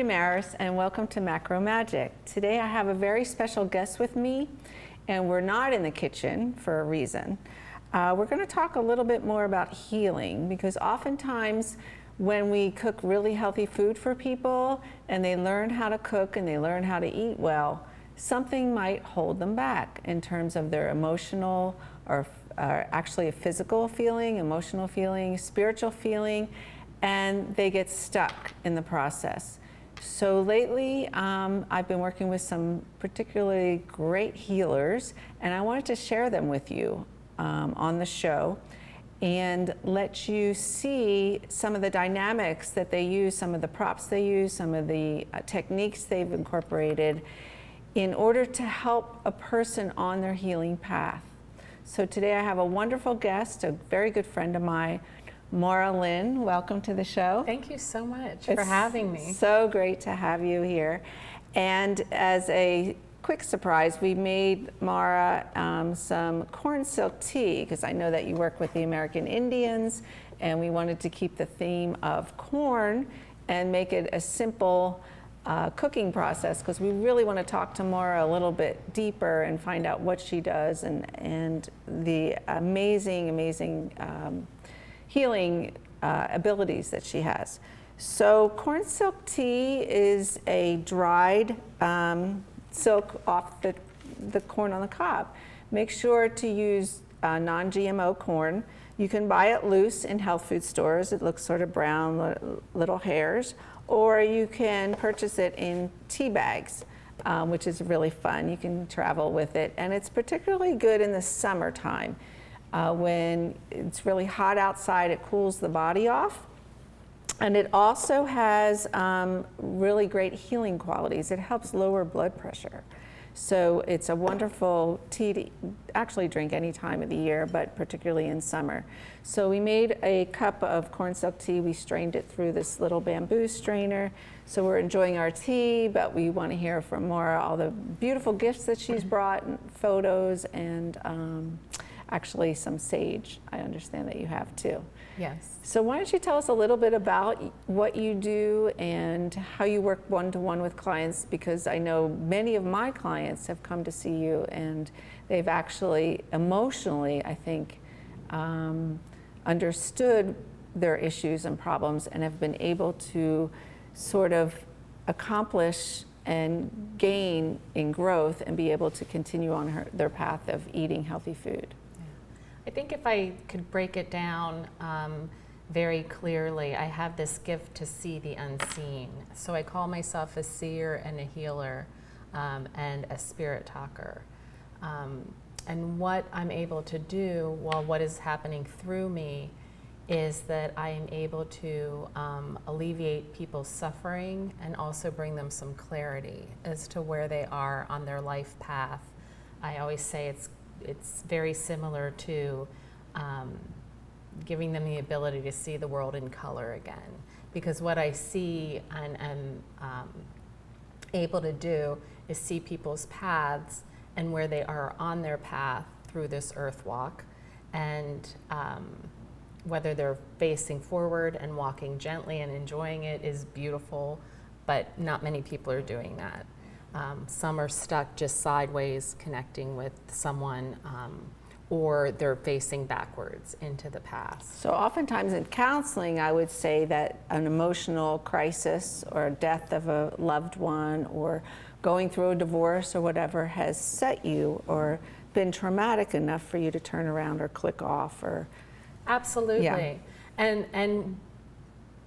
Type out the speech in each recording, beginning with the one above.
Maris, and welcome to Macro Magic. Today I have a very special guest with me, and we're not in the kitchen for a reason. We're going to talk a little bit more about healing, because oftentimes when we cook really healthy food for people and they learn how to cook and they learn how to eat well, something might hold them back in terms of their emotional or actually a physical feeling, emotional feeling, spiritual feeling, and they get stuck in the process. So lately, I've been working with some particularly great healers, and I wanted to share them with you on the show and let you see some of the dynamics that they use, some of the props they use, some of the techniques they've incorporated in order to help a person on their healing path. So today I have a wonderful guest, a very good friend of mine, Lynn. Welcome to the show. Thank you so much for having me. So great to have you here. And as a quick surprise, we made Mara some corn silk tea, because I know that you work with the American Indians, and we wanted to keep the theme of corn and make it a simple cooking process, because we really want to talk to Mara a little bit deeper and find out what she does and the amazing healing abilities that she has. So corn silk tea is a dried silk off the corn on the cob. Make sure to use non-GMO corn. You can buy it loose in health food stores. It looks sort of brown, little hairs. Or you can purchase it in tea bags, which is really fun. You can travel with it. And it's particularly good in the summertime. When it's really hot outside, it cools the body off. And it also has really great healing qualities. It helps lower blood pressure. So it's a wonderful tea to actually drink any time of the year, but particularly in summer. So we made a cup of corn silk tea. We strained it through this little bamboo strainer. So we're enjoying our tea, but we want to hear from Mara all the beautiful gifts that she's brought, and photos, and actually some sage. I understand that you have too. Yes. So why don't you tell us a little bit about what you do and how you work one-to-one with clients, because I know many of my clients have come to see you and they've actually emotionally, I think, understood their issues and problems and have been able to sort of accomplish and gain in growth and be able to continue on their path of eating healthy food. I think if I could break it down very clearly, I have this gift to see the unseen. So I call myself a seer and a healer and a spirit talker. And what I'm able to do, while what is happening through me, is that I am able to alleviate people's suffering and also bring them some clarity as to where they are on their life path. I always say it's very similar to giving them the ability to see the world in color again. Because what I see and am able to do is see people's paths and where they are on their path through this earth walk, and whether they're facing forward and walking gently and enjoying it is beautiful, but not many people are doing that. Some are stuck just sideways connecting with someone, or they're facing backwards into the past. So oftentimes in counseling, I would say that an emotional crisis or death of a loved one or going through a divorce or whatever has set you or been traumatic enough for you to turn around or click off or... Absolutely. Yeah. And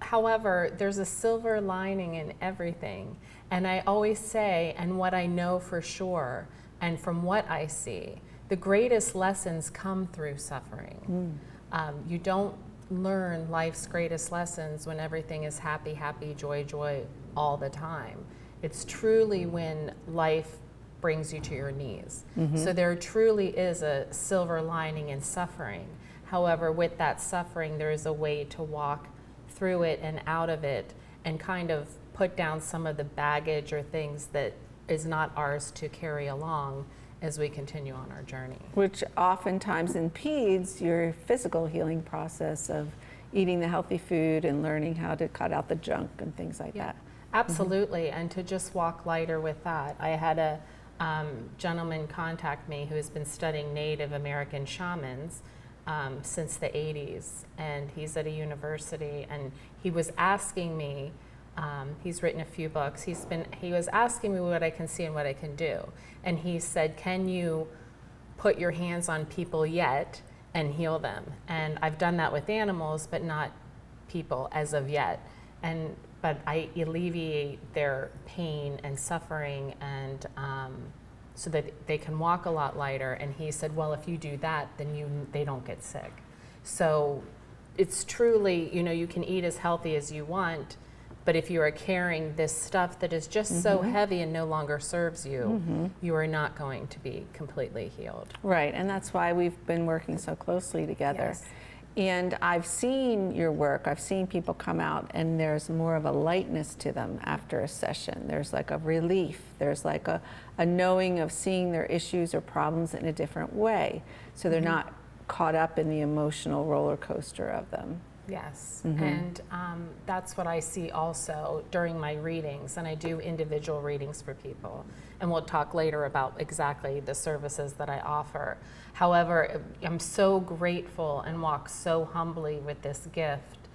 however, there's a silver lining in everything. And I always say, and what I know for sure, and from what I see, the greatest lessons come through suffering. You don't learn life's greatest lessons when everything is happy, happy, joy, joy all the time. It's truly when life brings you to your knees. So there truly is a silver lining in suffering. However, with that suffering, there is a way to walk through it and out of it and kind of put down some of the baggage or things that is not ours to carry along as we continue on our journey. Which oftentimes impedes your physical healing process of eating the healthy food and learning how to cut out the junk and things like that. Absolutely, and to just walk lighter with that. I had a gentleman contact me who has been studying Native American shamans since the 80s, and he's at a university, and he was asking me, he's written a few books, he was asking me what I can see and what I can do. And he said, can you put your hands on people yet and heal them? And I've done that with animals, but not people as of yet. But I alleviate their pain and suffering, and so that they can walk a lot lighter. And he said, well, if you do that, then they don't get sick. So it's truly, you can eat as healthy as you want, but if you are carrying this stuff that is just so heavy and no longer serves you, you are not going to be completely healed. Right, and that's why we've been working so closely together. Yes. And I've seen your work, I've seen people come out and there's more of a lightness to them after a session. There's like a relief, there's like a knowing of seeing their issues or problems in a different way. So they're not caught up in the emotional roller coaster of them. Yes, and that's what I see also during my readings, and I do individual readings for people, and we'll talk later about exactly the services that I offer. However, I'm so grateful and walk so humbly with this gift,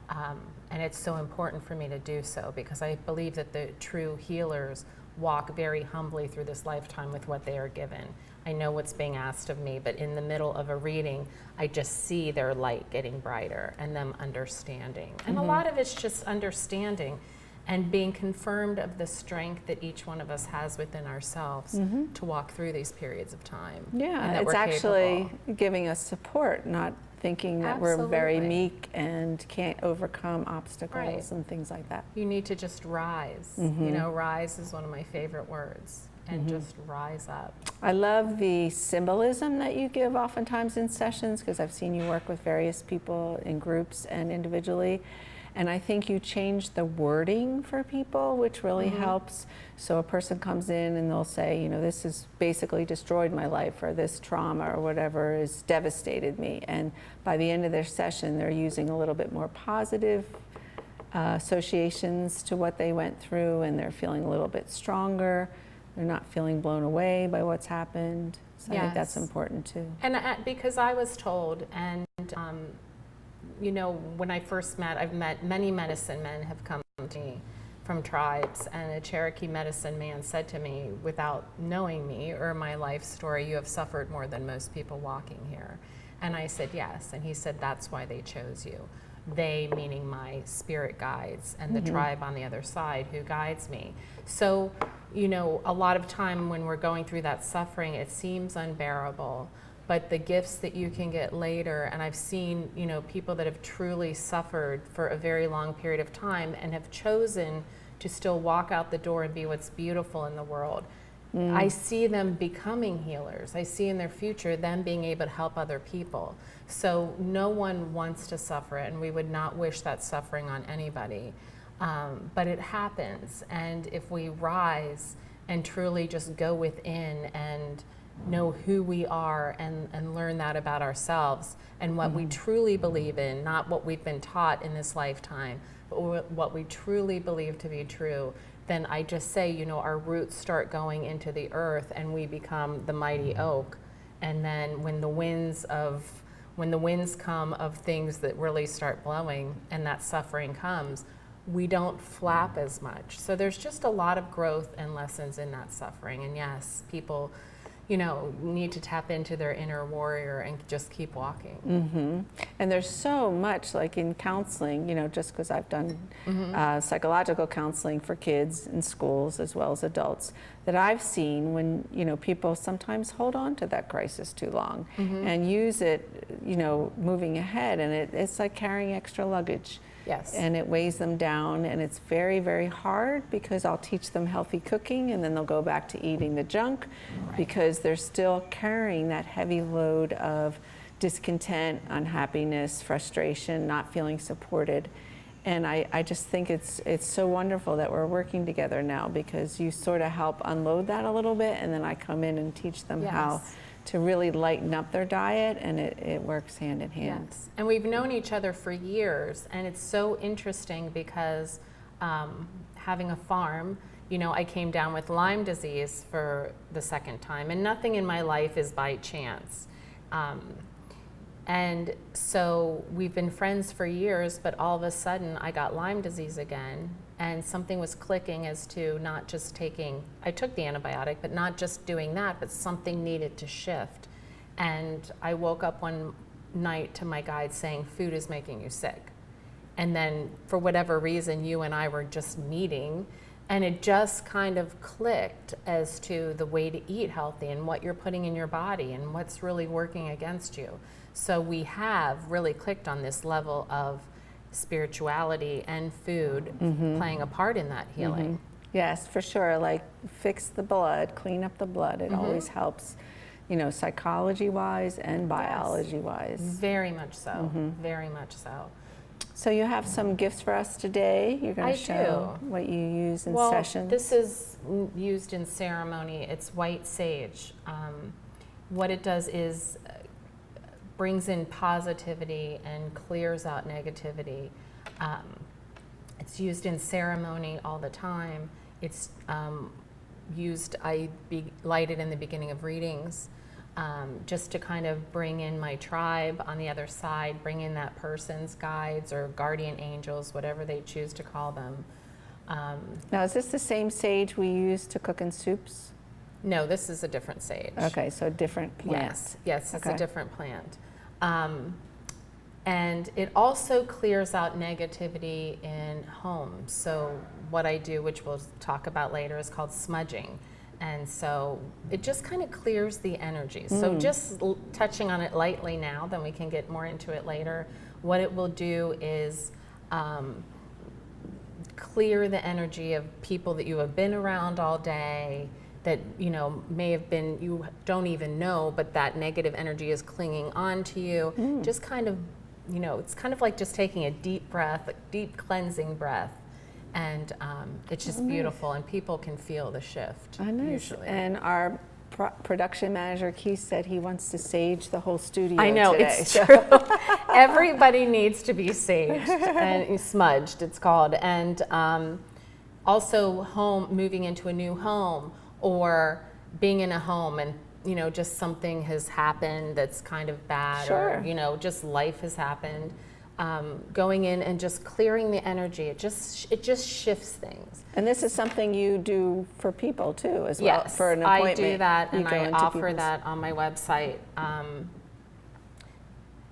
and it's so important for me to do so because I believe that the true healers walk very humbly through this lifetime with what they are given. I know what's being asked of me, but in the middle of a reading, I just see their light getting brighter and them understanding. And a lot of it's just understanding and being confirmed of the strength that each one of us has within ourselves to walk through these periods of time. Yeah, and that it's we're actually capable. giving us support, not thinking that we're very Absolutely. meek and can't overcome obstacles and things like that. You need to just rise. Rise is one of my favorite words. And just rise up. I love the symbolism that you give oftentimes in sessions because I've seen you work with various people in groups and individually. And I think you change the wording for people, which really helps. So a person comes in and they'll say, this has basically destroyed my life, or this trauma or whatever has devastated me. And by the end of their session, they're using a little bit more positive associations to what they went through, and they're feeling a little bit stronger. They're not feeling blown away by what's happened. So I think that's Yes. important too. And because I was told, and when I first I've met many medicine men have come to me from tribes, and a Cherokee medicine man said to me, without knowing me or my life story, you have suffered more than most people walking here. And I said, yes. And he said, that's why they chose you. They meaning my spirit guides and the tribe on the other side who guides me. So, a lot of time when we're going through that suffering, it seems unbearable, but the gifts that you can get later, and I've seen, people that have truly suffered for a very long period of time and have chosen to still walk out the door and be what's beautiful in the world. I see them becoming healers. I see in their future them being able to help other people. So no one wants to suffer, and we would not wish that suffering on anybody. But it happens, and if we rise and truly just go within and know who we are and learn that about ourselves and what we truly believe in, not what we've been taught in this lifetime, but what we truly believe to be true, then I just say, our roots start going into the earth and we become the mighty oak. And then when the winds come of things that really start blowing and that suffering comes, we don't flap as much. So there's just a lot of growth and lessons in that suffering. And yes, people, need to tap into their inner warrior and just keep walking. And there's so much, like in counseling, just because I've done psychological counseling for kids in schools as well as adults, that I've seen when, people sometimes hold on to that crisis too long and use it, moving ahead. And it's like carrying extra luggage. Yes. And it weighs them down, and it's very, very hard because I'll teach them healthy cooking and then they'll go back to eating the junk because they're still carrying that heavy load of discontent, unhappiness, frustration, not feeling supported. And I just think it's so wonderful that we're working together now because you sort of help unload that a little bit, and then I come in and teach them how to really lighten up their diet, and it works hand in hand. Yes, and we've known each other for years, and it's so interesting because having a farm, you know, I came down with Lyme disease for the second time, and nothing in my life is by chance. And so we've been friends for years, but all of a sudden I got Lyme disease again, and something was clicking as to not just taking, I took the antibiotic, but not just doing that, but something needed to shift. And I woke up one night to my guide saying, food is making you sick. And then for whatever reason, you and I were just meeting, and it just kind of clicked as to the way to eat healthy and what you're putting in your body and what's really working against you. So we have really clicked on this level of spirituality and food playing a part in that healing. Yes, for sure. Like fix the blood, clean up the blood. It always helps, you know, psychology-wise and biology-wise. Very much so, very much so. So you have some gifts for us today. You're going to show what you use in sessions. This is used in ceremony. It's white sage. What it does is brings in positivity and clears out negativity. It's used in ceremony all the time. It's used, light it in the beginning of readings, just to kind of bring in my tribe on the other side, bring in that person's guides or guardian angels, whatever they choose to call them. Now, is this the same sage we use to cook in soups? No, this is a different sage. Okay, so a different plant. Yes, it's a different plant. And it also clears out negativity in homes. So what I do, which we'll talk about later, is called smudging. And so it just kind of clears the energy. So just touching on it lightly now, then we can get more into it later. What it will do is clear the energy of people that you have been around all day, that, you know, may have been, you don't even know, but that negative energy is clinging on to you. Just kind of, you know, it's kind of like just taking a deep breath, a deep cleansing breath. And it's just beautiful, and people can feel the shift. Usually. And our production manager, Keith, said he wants to sage the whole studio I know, today. it's true. Everybody needs to be saged and smudged, it's called. And also moving into a new home, or being in a home and, you know, just something has happened that's kind of bad, or, you know, just life has happened. Going in and just clearing the energy, it just shifts things. And this is something you do for people too, as well, for an appointment. I do that, and I offer that on my website.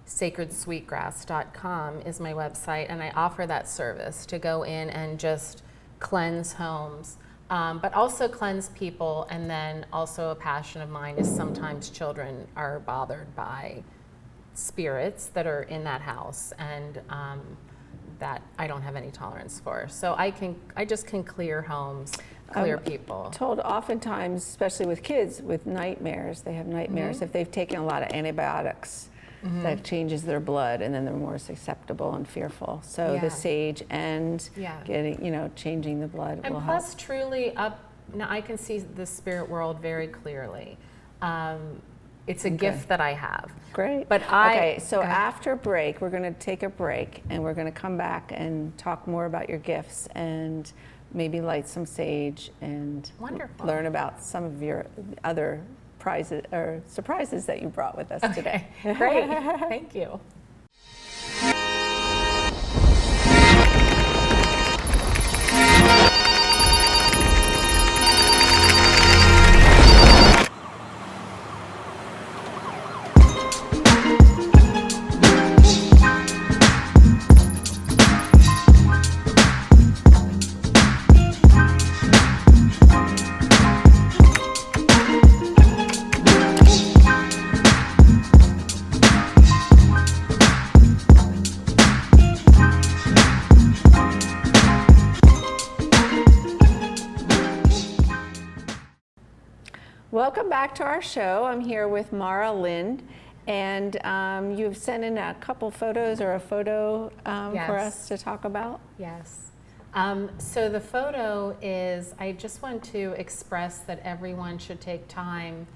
sacredsweetgrass.com is my website, and I offer that service to go in and just cleanse homes, but also cleanse people. And then also a passion of mine is sometimes children are bothered by spirits that are in that house, and that I don't have any tolerance for. So I just can clear homes, clear people. Told oftentimes, especially with kids with nightmares, they have nightmares if they've taken a lot of antibiotics. That changes their blood, and then they're more susceptible and fearful. So the sage and getting, you know, changing the blood and will plus help. truly now I can see the spirit world very clearly. It's a gift that I have. Great. But so after break, we're going to take a break, and we're going to come back and talk more about your gifts, and maybe light some sage, and learn about some of your other prizes or surprises that you brought with us today. Great. Thank you. Welcome back to our show. I'm here with Lynn, and you've sent in a couple photos or a photo for us to talk about. Yes. So the photo is, I just want to express that everyone should take time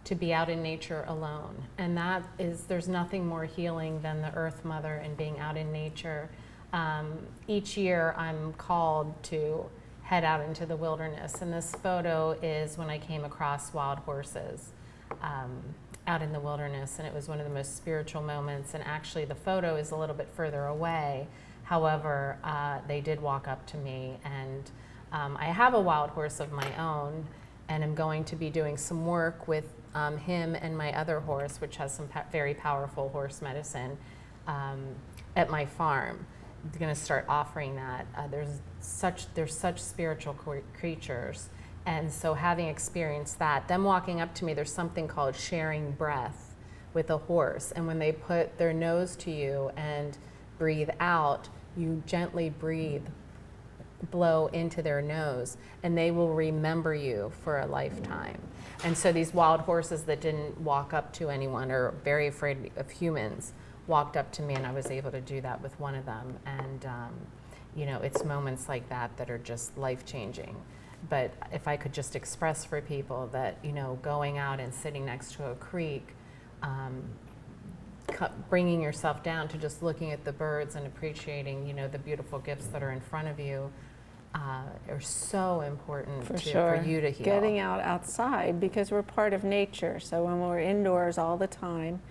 to be out in nature alone. And that is, there's nothing more healing than the Earth Mother and being out in nature. Each year I'm called to head out into the wilderness. And this photo is when I came across wild horses out in the wilderness, and it was one of the most spiritual moments. And actually the photo is a little bit further away. However, they did walk up to me, and I have a wild horse of my own, and I'm going to be doing some work with him and my other horse, which has some very powerful horse medicine, at my farm. I'm going to start offering that. There's such spiritual creatures, and so having experienced that, them walking up to me, there's something called sharing breath with a horse, and when they put their nose to you and breathe out, you gently breathe, blow into their nose, and they will remember you for a lifetime. And so these wild horses that didn't walk up to anyone or very afraid of humans walked up to me, and I was able to do that with one of them. And you know, it's moments like that that are just life-changing. But if I could just express for people that, you know, going out and sitting next to a creek, bringing yourself down to just looking at the birds and appreciating, you know, the beautiful gifts that are in front of you, are so important for you to heal. Getting outside, because we're part of nature. So when we're indoors all the time,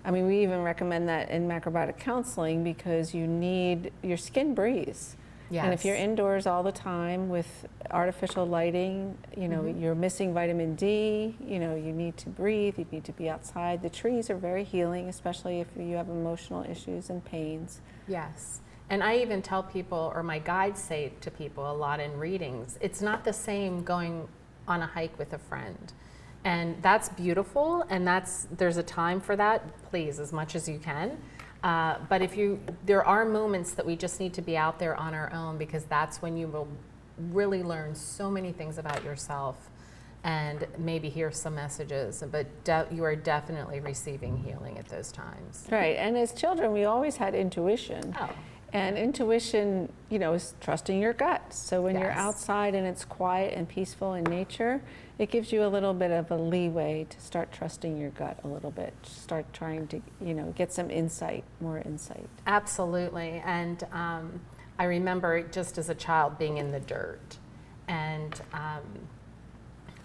I mean, we even recommend that in macrobiotic counseling, because you need, your skin breathes. Yes. And if you're indoors all the time with artificial lighting, you know, you're missing vitamin D, you know, you need to breathe, you need to be outside. The trees are very healing, especially if you have emotional issues and pains. Yes. And I even tell people, or my guides say to people a lot in readings, it's not the same going on a hike with a friend. And that's beautiful, and there's a time for that, please, as much as you can. But there are moments that we just need to be out there on our own, because that's when you will really learn so many things about yourself and maybe hear some messages, but you are definitely receiving healing at those times. Right, and as children, we always had intuition. Oh. And intuition, you know, is trusting your gut. So when you're Yes. outside and it's quiet and peaceful in nature, it gives you a little bit of a leeway to start trusting your gut a little bit. Start trying to, you know, get some insight, more insight. Absolutely. And I remember just as a child being in the dirt. And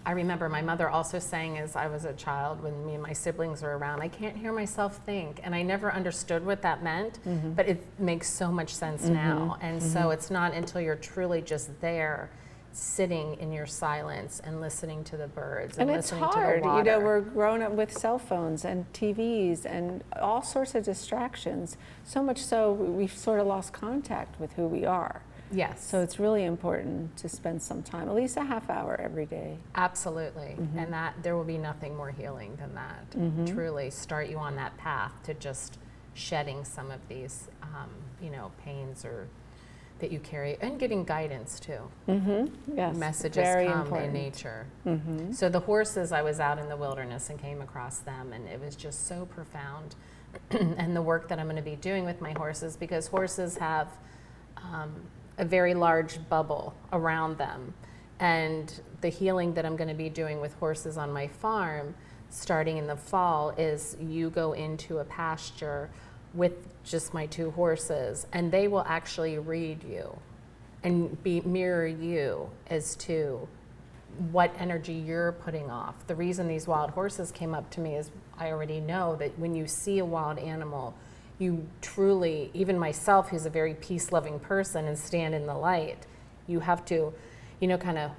I remember my mother also saying as I was a child, when me and my siblings were around, I can't hear myself think. And I never understood what that meant, but it makes so much sense now. And so it's not until you're truly just there, sitting in your silence and listening to the birds and it's listening hard. to the water. You know, we're grown up with cell phones and TVs and all sorts of distractions. So much so we've sort of lost contact with who we are. Yes. So it's really important to spend some time, at least a half hour every day. Absolutely. And that there will be nothing more healing than that. Truly start you on that path to just shedding some of these, you know, pains or that you carry, and getting guidance too. Yes, Messages very come important. in nature. So the horses, I was out in the wilderness and came across them, and it was just so profound. And the work that I'm going to be doing with my horses, because horses have a very large bubble around them. And the healing that I'm going to be doing with horses on my farm, starting in the fall, is you go into a pasture with just my two horses, and they will actually read you and mirror you as to what energy you're putting off. The reason these wild horses came up to me is I already know that when you see a wild animal, you truly, even myself, who's a very peace-loving person and stand in the light, you have to, you know, kind of,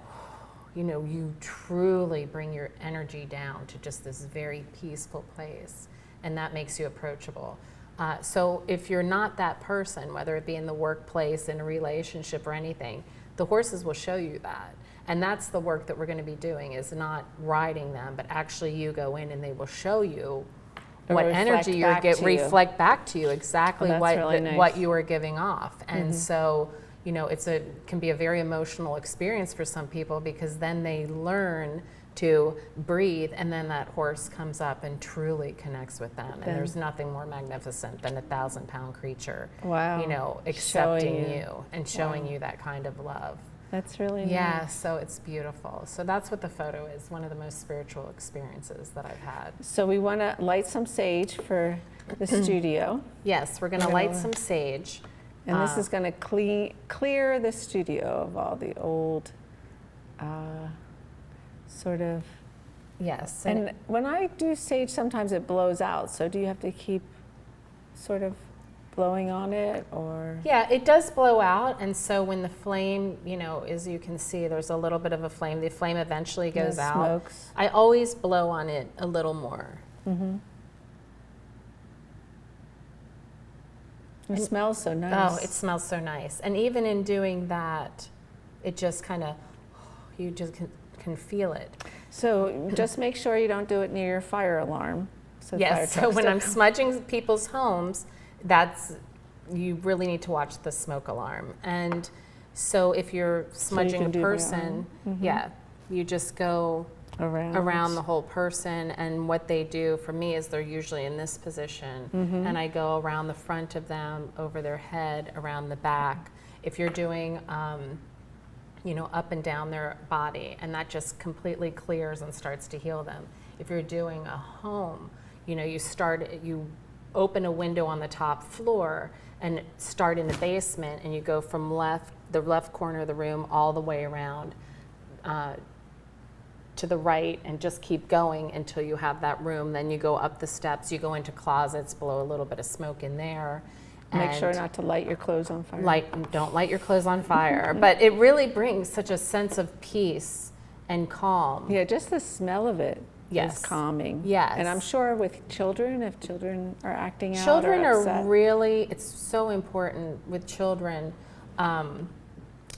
you know, you truly bring your energy down to just this very peaceful place, and that makes you approachable. So if you're not that person, whether it be in the workplace, in a relationship or anything, the horses will show you that. And that's the work that we're going to be doing, is not riding them, but actually you go in and they will show you what energy you're reflect back to you exactly what you are giving off. And so, you know, can be a very emotional experience for some people, because then they learn to breathe, and then that horse comes up and truly connects with them. And there's nothing more magnificent than a 1,000-pound creature, you know, accepting you and showing you that kind of love. That's really nice. So it's beautiful. So that's what the photo is, one of the most spiritual experiences that I've had. So we want to light some sage for the studio. Yes, we're going to light some sage, And this is going to clear the studio of all the old sort of. Yes. And when I do sage, sometimes it blows out. So do you have to keep sort of blowing on it, or? Yeah, it does blow out, and so when the flame, as you can see, there's a little bit of a flame. The flame eventually goes out. Smokes. I always blow on it a little more. Mm-hmm. It smells so nice. Oh, it smells so nice. And even in doing that, it just kind of, you just can feel it. So just make sure you don't do it near your fire alarm. So Yes, so when I'm smudging people's homes, you really need to watch the smoke alarm. And so if you're smudging a person, yeah, you just go around the whole person, and what they do for me is they're usually in this position, and I go around the front of them, over their head, around the back. If you're doing up and down their body, and that just completely clears and starts to heal them. If you're doing a home, you open a window on the top floor and start in the basement, and you go from the left corner of the room all the way around to the right, and just keep going until you have that room. Then you go up the steps, you go into closets, blow a little bit of smoke in there. Make sure not to light your clothes on fire. Don't light your clothes on fire. But it really brings such a sense of peace and calm. Yeah, just the smell of it Yes. is calming. Yes. And I'm sure with children, if children are acting out Children or upset. are really, it's so important with children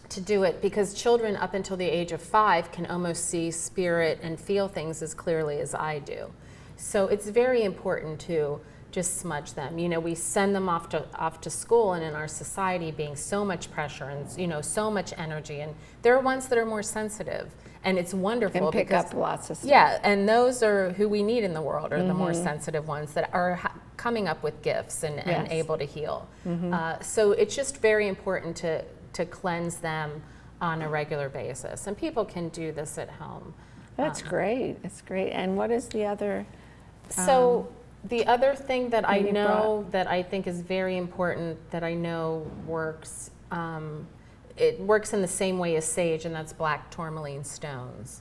to do it, because children up until the age of 5 can almost see spirit and feel things as clearly as I do. So it's very important to just smudge them. We send them off to school, and in our society being so much pressure and so much energy, and there are ones that are more sensitive, and it's wonderful and pick because up lots of stuff. yeah, and those are who we need in the world, are the more sensitive ones that are coming up with gifts and Yes. able to heal. So it's just very important to cleanse them on a regular basis, and people can do this at home. That's great. That's great. And what is the other? So the other thing that I you know that I think is very important, that I know works, it works in the same way as sage, and that's black tourmaline stones.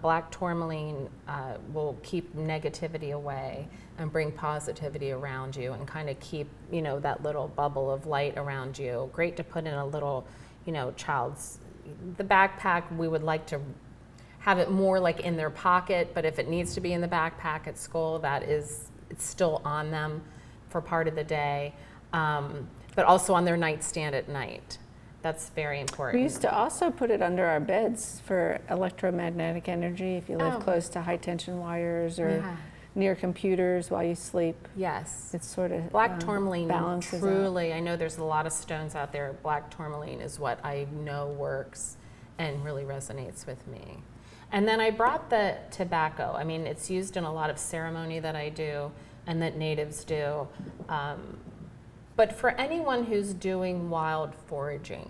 Black tourmaline will keep negativity away and bring positivity around you, and kind of keep, that little bubble of light around you. Great to put in a little, the backpack. We would like to have it more like in their pocket, but if it needs to be in the backpack at school, it's still on them for part of the day, but also on their nightstand at night. That's very important. We used to also put it under our beds for electromagnetic energy if you live close to high tension wires or near computers while you sleep. Yes. It's sort of Black tourmaline, balances truly, I know there's a lot of stones out there. Black tourmaline is what I know works and really resonates with me. And then I brought the tobacco. I mean, it's used in a lot of ceremony that I do and that natives do. But for anyone who's doing wild foraging,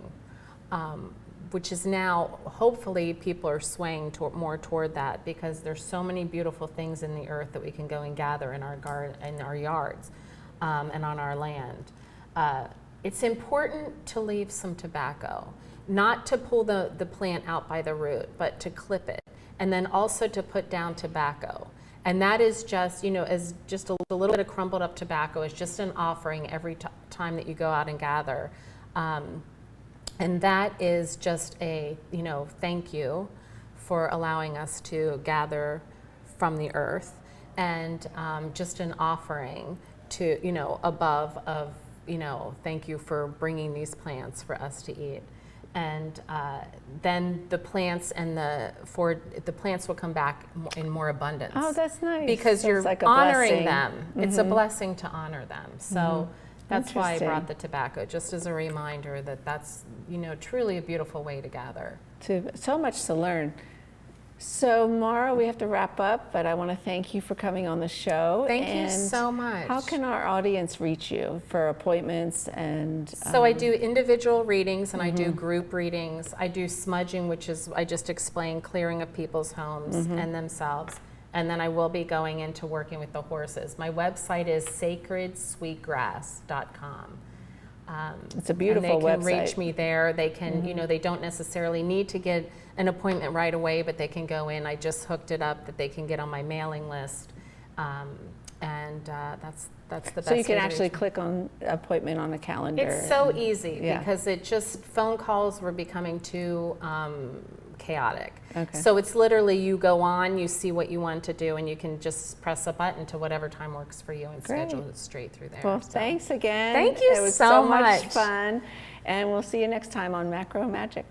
which is now, hopefully people are swaying more toward that, because there's so many beautiful things in the earth that we can go and gather in our yards and on our land. It's important to leave some tobacco, not to pull the plant out by the root, but to clip it, and then also to put down tobacco. And that is just, as just a little bit of crumbled up tobacco is just an offering every time that you go out and gather. And that is just a, thank you for allowing us to gather from the earth, and just an offering to, above of, thank you for bringing these plants for us to eat. And then the plants the plants will come back in more abundance. Oh, that's nice. Because So you're it's like a honoring blessing. them. It's a blessing to honor them. So that's why I Interesting. brought the tobacco, just as a reminder that that's, truly a beautiful way to gather. So much to learn. So Mara, we have to wrap up, but I want to thank you for coming on the show. Thank you And so much. How can our audience reach you for appointments and? So I do individual readings, and I do group readings. I do smudging, which is, I just explained, clearing of people's homes and themselves. And then I will be going into working with the horses. My website is sacredsweetgrass.com. It's a beautiful and they can website. reach me there. They can, you know, they don't necessarily need to get an appointment right away, but they can go in. I just hooked it up that they can get on my mailing list, and that's the best. So you can way to actually reach me. click on appointment on the calendar. It's so easy Yeah. because it just phone calls were becoming too chaotic. Okay. So it's literally you go on, you see what you want to do, and you can just press a button to whatever time works for you and schedule Great. it straight through there. Well, So, thanks again. Thank you It was so so much much. fun. And we'll see you next time on Macro Magic.